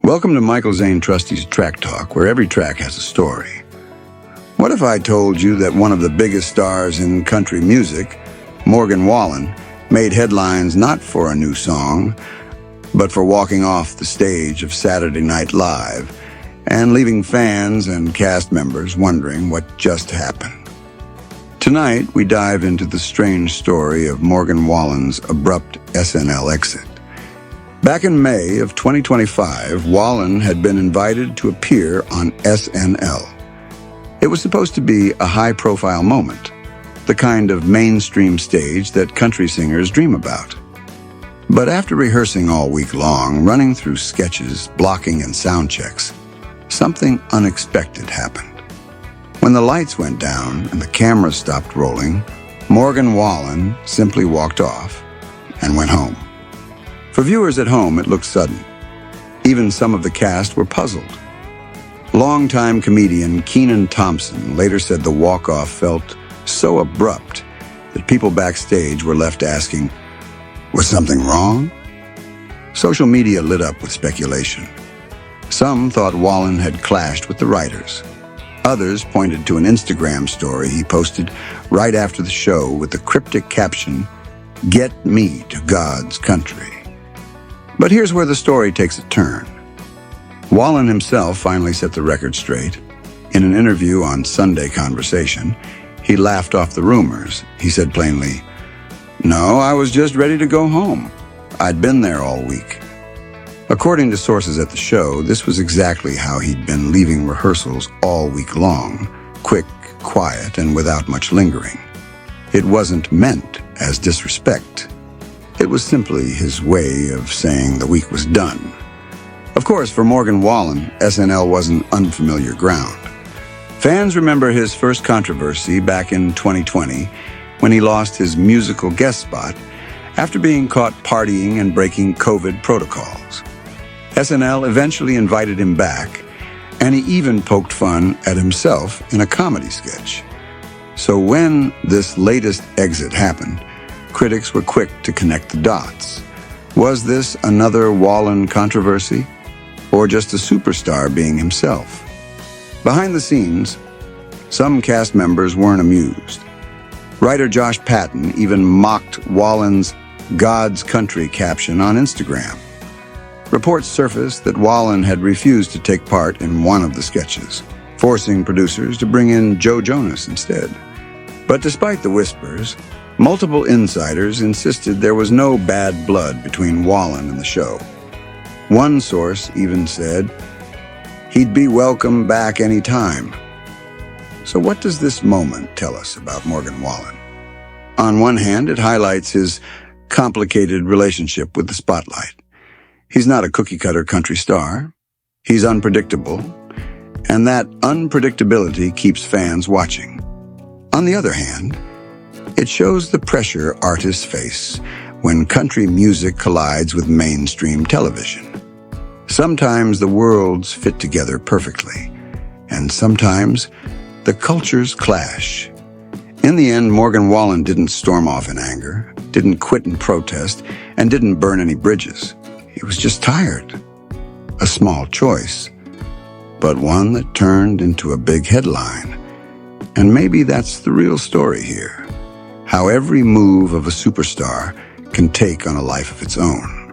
Welcome to Michael Zane Trusty's Track Talk, where every track has a story. What if I told you that one of the biggest stars in country music, Morgan Wallen, made headlines not for a new song, but for walking off the stage of Saturday Night Live and leaving fans and cast members wondering what just happened? Tonight, we dive into the strange story of Morgan Wallen's abrupt SNL exit. Back in May of 2025, Wallen had been invited to appear on SNL. It was supposed to be a high-profile moment, the kind of mainstream stage that country singers dream about. But after rehearsing all week long, running through sketches, blocking and sound checks, something unexpected happened. When the lights went down and the camera stopped rolling, Morgan Wallen simply walked off and went home. For viewers at home, it looked sudden. Even some of the cast were puzzled. Longtime comedian Kenan Thompson later said the walk-off felt so abrupt that people backstage were left asking, "Was something wrong?" Social media lit up with speculation. Some thought Wallen had clashed with the writers. Others pointed to an Instagram story he posted right after the show with the cryptic caption, "Get me to God's country." But here's where the story takes a turn. Wallen himself finally set the record straight. In an interview on Sunday Conversation, he laughed off the rumors. He said plainly, "No, I was just ready to go home. I'd been there all week." According to sources at the show, this was exactly how he'd been leaving rehearsals all week long, quick, quiet, and without much lingering. It wasn't meant as disrespect. It was simply his way of saying the week was done. Of course, for Morgan Wallen, SNL wasn't unfamiliar ground. Fans remember his first controversy back in 2020 when he lost his musical guest spot after being caught partying and breaking COVID protocols. SNL eventually invited him back, and he even poked fun at himself in a comedy sketch. So when this latest exit happened, critics were quick to connect the dots. Was this another Wallen controversy, or just a superstar being himself? Behind the scenes, some cast members weren't amused. Writer Josh Patton even mocked Wallen's "God's Country" caption on Instagram. Reports surfaced that Wallen had refused to take part in one of the sketches, forcing producers to bring in Joe Jonas instead. But despite the whispers, multiple insiders insisted there was no bad blood between Wallen and the show. One source even said he'd be welcome back any time. So what does this moment tell us about Morgan Wallen? On one hand, it highlights his complicated relationship with the spotlight. He's not a cookie-cutter country star. He's unpredictable, and that unpredictability keeps fans watching. On the other hand, it shows the pressure artists face when country music collides with mainstream television. Sometimes the worlds fit together perfectly, and sometimes the cultures clash. In the end, Morgan Wallen didn't storm off in anger, didn't quit in protest, and didn't burn any bridges. He was just tired. A small choice, but one that turned into a big headline. And maybe that's the real story here. How every move of a superstar can take on a life of its own.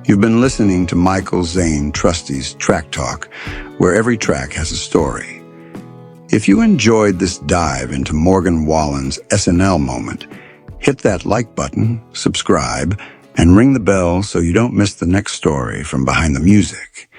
You've been listening to Michael Zane Trusty's Track Talk, where every track has a story. If you enjoyed this dive into Morgan Wallen's SNL moment, hit that like button, subscribe, and ring the bell so you don't miss the next story from behind the music.